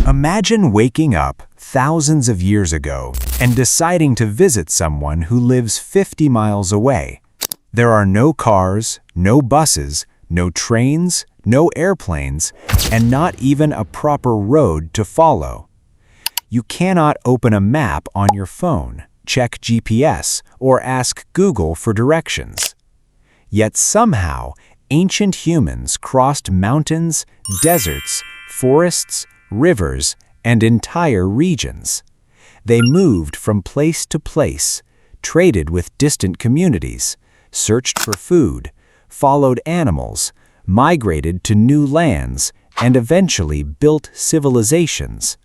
Imagine waking up thousands of years ago and deciding to visit someone who lives 50 miles away. There are no cars, no buses, no trains, no airplanes, and not even a proper road to follow. You cannot open a map on your phone, check GPS, or ask Google for directions. Yet somehow, ancient humans crossed mountains, deserts, forests, rivers, and entire regions. They moved from place to place, traded with distant communities, searched for food, followed animals, migrated to new lands, and eventually built civilizations.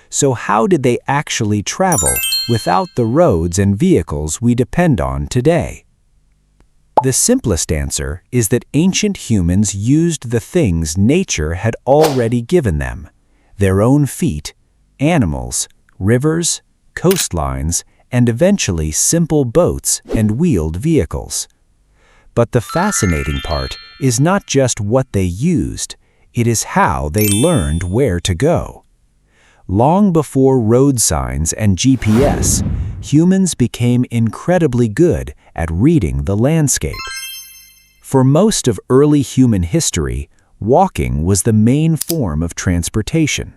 So how did they actually travel without the roads and vehicles we depend on today? The simplest answer is that ancient humans used the things nature had already given them: their own feet, animals, rivers, coastlines, and eventually simple boats and wheeled vehicles. But the fascinating part is not just what they used, it is how they learned where to go. Long before road signs and GPS, humans became incredibly good at reading the landscape. For most of early human history, walking was the main form of transportation.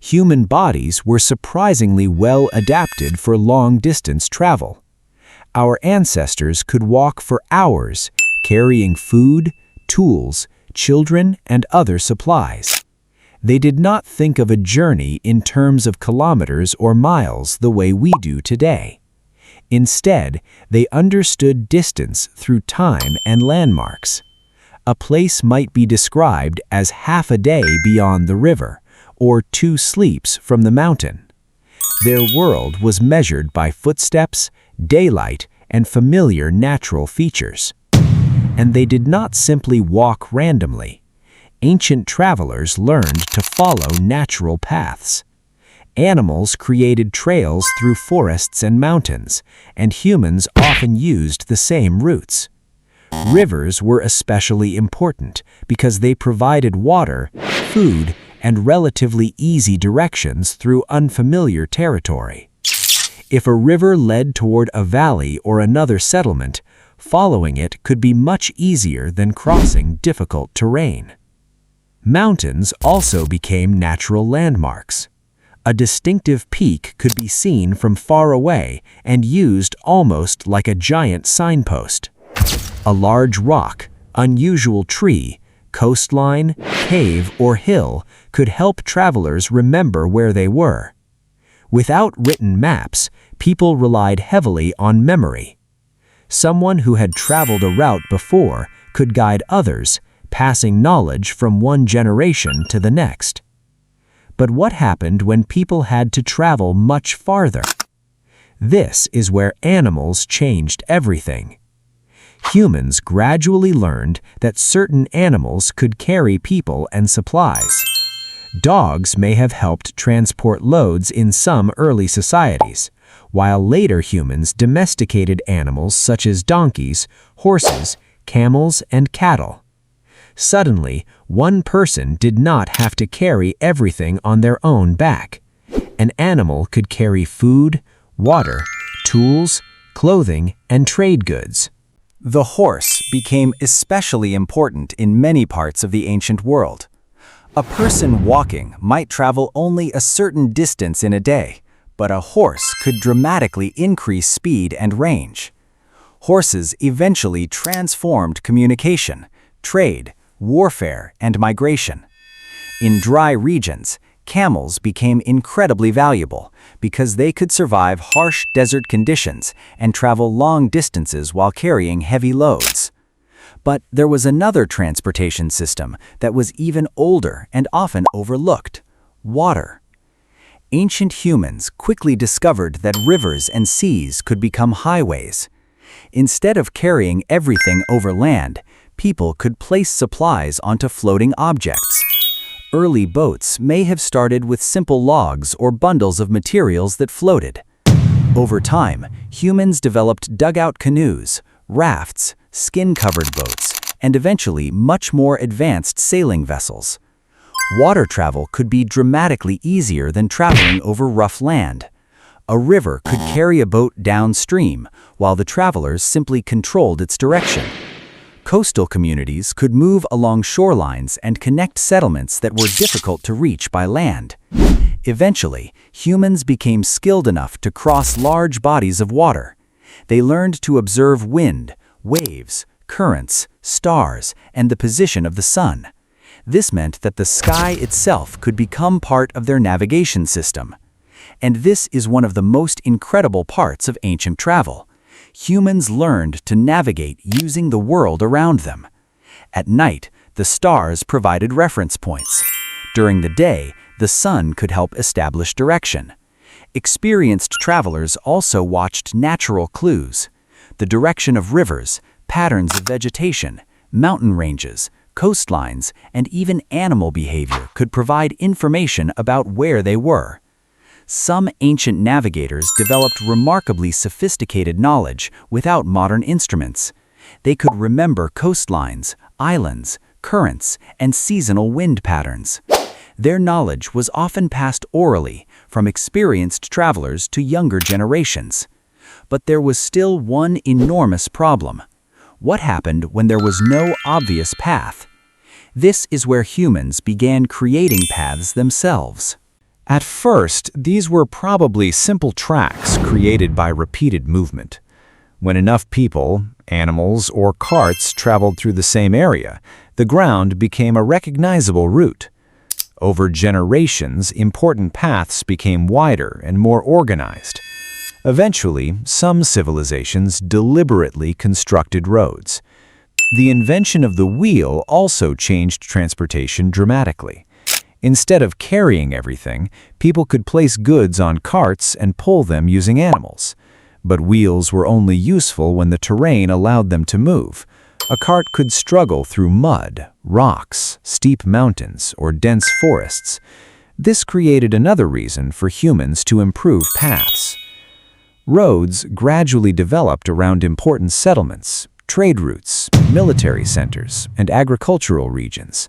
Human bodies were surprisingly well adapted for long-distance travel. Our ancestors could walk for hours, carrying food, tools, children, and other supplies. They did not think of a journey in terms of kilometers or miles the way we do today. Instead, they understood distance through time and landmarks. A place might be described as half a day beyond the river, or 2 sleeps from the mountain. Their world was measured by footsteps, daylight, and familiar natural features. And they did not simply walk randomly. Ancient travelers learned to follow natural paths. Animals created trails through forests and mountains, and humans often used the same routes. Rivers were especially important because they provided water, food, and relatively easy directions through unfamiliar territory. If a river led toward a valley or another settlement, following it could be much easier than crossing difficult terrain. Mountains also became natural landmarks. A distinctive peak could be seen from far away and used almost like a giant signpost. A large rock, unusual tree, coastline, cave, or hill could help travelers remember where they were. Without written maps, people relied heavily on memory. Someone who had traveled a route before could guide others, passing knowledge from one generation to the next. But what happened when people had to travel much farther? This is where animals changed everything. Humans gradually learned that certain animals could carry people and supplies. Dogs may have helped transport loads in some early societies, while later humans domesticated animals such as donkeys, horses, camels, and cattle. Suddenly, one person did not have to carry everything on their own back. An animal could carry food, water, tools, clothing, and trade goods. The horse became especially important in many parts of the ancient world. A person walking might travel only a certain distance in a day, but a horse could dramatically increase speed and range. Horses eventually transformed communication, trade, warfare, and migration. In dry regions, camels became incredibly valuable because they could survive harsh desert conditions and travel long distances while carrying heavy loads. But there was another transportation system that was even older and often overlooked: water. Ancient humans quickly discovered that rivers and seas could become highways. Instead of carrying everything over land, people could place supplies onto floating objects. Early boats may have started with simple logs or bundles of materials that floated. Over time, humans developed dugout canoes, rafts, skin-covered boats, and eventually much more advanced sailing vessels. Water travel could be dramatically easier than traveling over rough land. A river could carry a boat downstream, while the travelers simply controlled its direction. Coastal communities could move along shorelines and connect settlements that were difficult to reach by land. Eventually, humans became skilled enough to cross large bodies of water. They learned to observe wind, waves, currents, stars, and the position of the sun. This meant that the sky itself could become part of their navigation system. And this is one of the most incredible parts of ancient travel. Humans learned to navigate using the world around them. At night, the stars provided reference points. During the day, the sun could help establish direction. Experienced travelers also watched natural clues. The direction of rivers, patterns of vegetation, mountain ranges, coastlines, and even animal behavior could provide information about where they were. Some ancient navigators developed remarkably sophisticated knowledge without modern instruments. They could remember coastlines, islands, currents, and seasonal wind patterns. Their knowledge was often passed orally from experienced travelers to younger generations. But there was still one enormous problem. What happened when there was no obvious path? This is where humans began creating paths themselves. At first, these were probably simple tracks created by repeated movement. When enough people, animals, or carts traveled through the same area, the ground became a recognizable route. Over generations, important paths became wider and more organized. Eventually, some civilizations deliberately constructed roads. The invention of the wheel also changed transportation dramatically. Instead of carrying everything, people could place goods on carts and pull them using animals. But wheels were only useful when the terrain allowed them to move. A cart could struggle through mud, rocks, steep mountains, or dense forests. This created another reason for humans to improve paths. Roads gradually developed around important settlements, trade routes, military centers, and agricultural regions.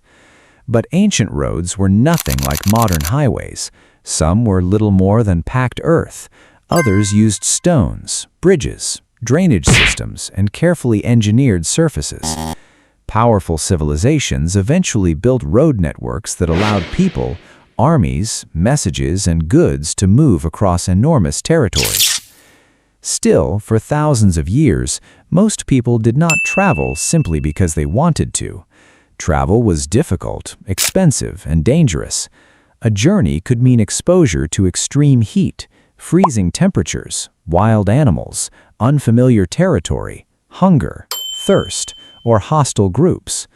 But ancient roads were nothing like modern highways. Some were little more than packed earth. Others used stones, bridges, drainage systems, and carefully engineered surfaces. Powerful civilizations eventually built road networks that allowed people, armies, messages, and goods to move across enormous territories. Still, for thousands of years, most people did not travel simply because they wanted to. Travel was difficult, expensive, and dangerous. A journey could mean exposure to extreme heat, freezing temperatures, wild animals, unfamiliar territory, hunger, thirst, or hostile groups.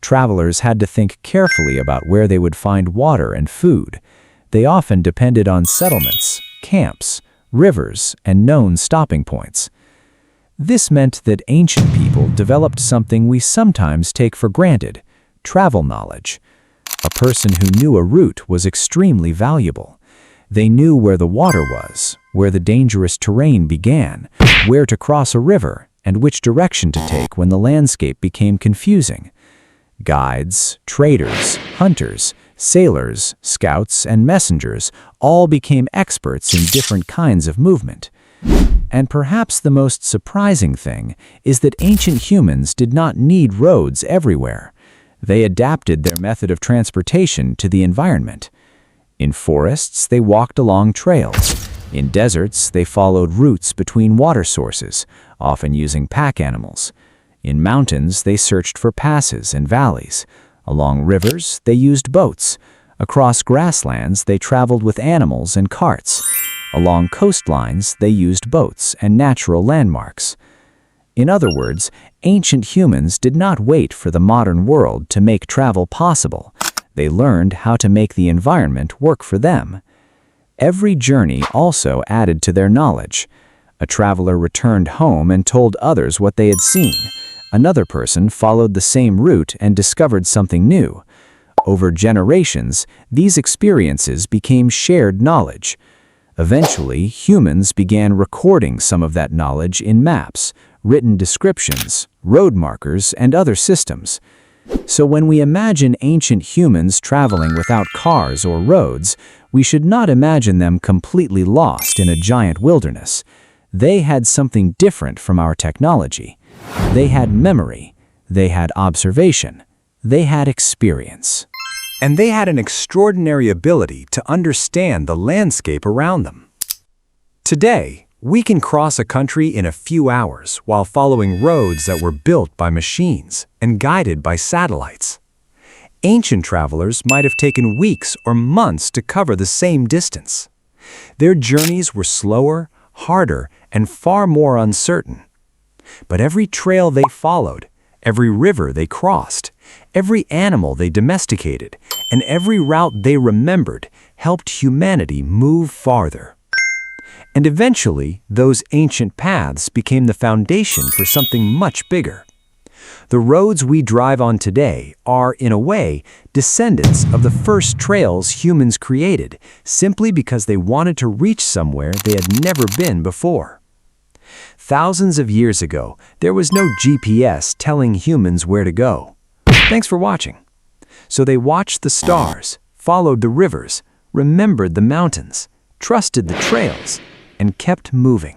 Travelers had to think carefully about where they would find water and food. They often depended on settlements, camps, rivers, and known stopping points. This meant that ancient people developed something we sometimes take for granted: travel knowledge. A person who knew a route was extremely valuable. They knew where the water was, where the dangerous terrain began, where to cross a river, and which direction to take when the landscape became confusing. Guides, traders, hunters, sailors, scouts, and messengers all became experts in different kinds of movement. And perhaps the most surprising thing is that ancient humans did not need roads everywhere. They adapted their method of transportation to the environment. In forests, they walked along trails. In deserts, they followed routes between water sources, often using pack animals. In mountains, they searched for passes and valleys. Along rivers, they used boats. Across grasslands, they traveled with animals and carts. Along coastlines, they used boats and natural landmarks. In other words, ancient humans did not wait for the modern world to make travel possible. They learned how to make the environment work for them. Every journey also added to their knowledge. A traveler returned home and told others what they had seen. Another person followed the same route and discovered something new. Over generations, these experiences became shared knowledge. Eventually, humans began recording some of that knowledge in maps, written descriptions, road markers, and other systems. So when we imagine ancient humans traveling without cars or roads, we should not imagine them completely lost in a giant wilderness. They had something different from our technology. They had memory. They had observation. They had experience. And they had an extraordinary ability to understand the landscape around them. Today, we can cross a country in a few hours while following roads that were built by machines and guided by satellites. Ancient travelers might have taken weeks or months to cover the same distance. Their journeys were slower, harder, and far more uncertain. But every trail they followed, every river they crossed, every animal they domesticated, and every route they remembered helped humanity move farther. And eventually, those ancient paths became the foundation for something much bigger. The roads we drive on today are, in a way, descendants of the first trails humans created simply because they wanted to reach somewhere they had never been before. Thousands of years ago, there was no GPS telling humans where to go. Thanks for watching. So they watched the stars, followed the rivers, remembered the mountains, trusted the trails, and kept moving.